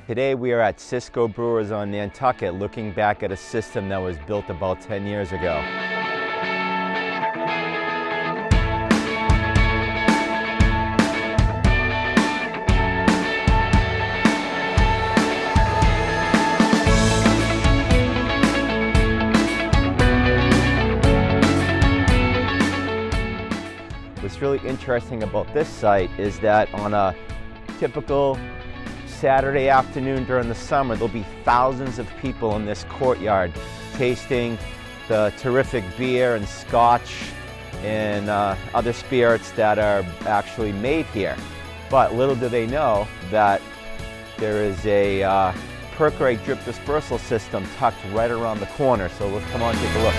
Today we are at Cisco Brewers on Nantucket looking back at a system that was built about 10 years ago. What's really interesting about this site is that on a typical Saturday afternoon during the summer, there'll be thousands of people in this courtyard tasting the terrific beer and scotch and other spirits that are actually made here. But little do they know that there is a Perc-Rite Drip Dispersal system tucked right around the corner. So let's come on and take a look.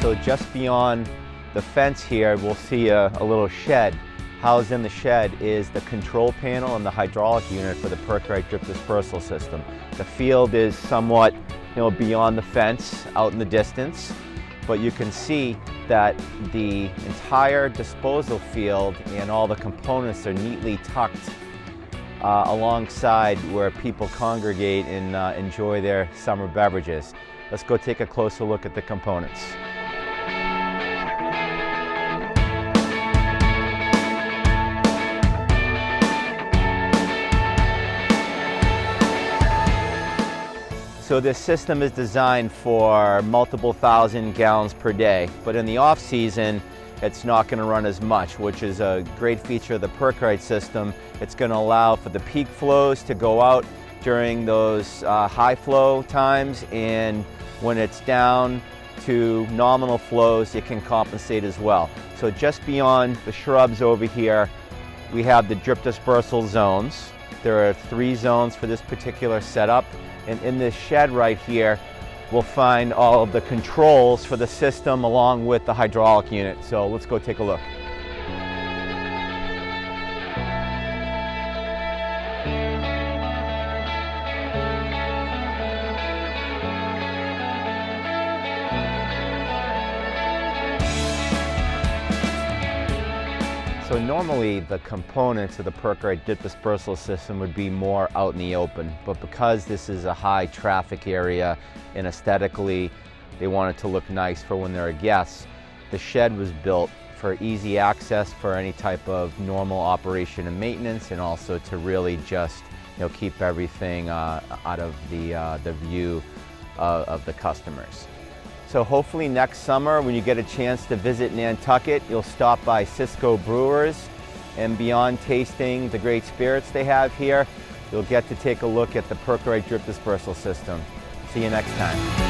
So just beyond the fence here, we'll see a little shed. Housed in the shed is the control panel and the hydraulic unit for the Perc-Rite Drip Dispersal system. The field is somewhat, beyond the fence, out in the distance, but you can see that the entire disposal field and all the components are neatly tucked alongside where people congregate and enjoy their summer beverages. Let's go take a closer look at the components. So this system is designed for multiple thousand gallons per day, but in the off season, it's not going to run as much, which is a great feature of the Perc-Rite system. It's going to allow for the peak flows to go out during those high flow times, and when it's down to nominal flows, it can compensate as well. So just beyond the shrubs over here, we have the drip dispersal zones. There are 3 zones for this particular setup. And in this shed right here, we'll find all of the controls for the system along with the hydraulic unit. So let's go take a look. So normally the components of the Perc-Rite Drip Dispersal system would be more out in the open, but because this is a high traffic area and aesthetically they want it to look nice for when there are guests, the shed was built for easy access for any type of normal operation and maintenance, and also to really just keep everything out of the view of the customers. So hopefully next summer, when you get a chance to visit Nantucket, you'll stop by Cisco Brewers, and beyond tasting the great spirits they have here, you'll get to take a look at the Perc-Rite Drip Dispersal system. See you next time.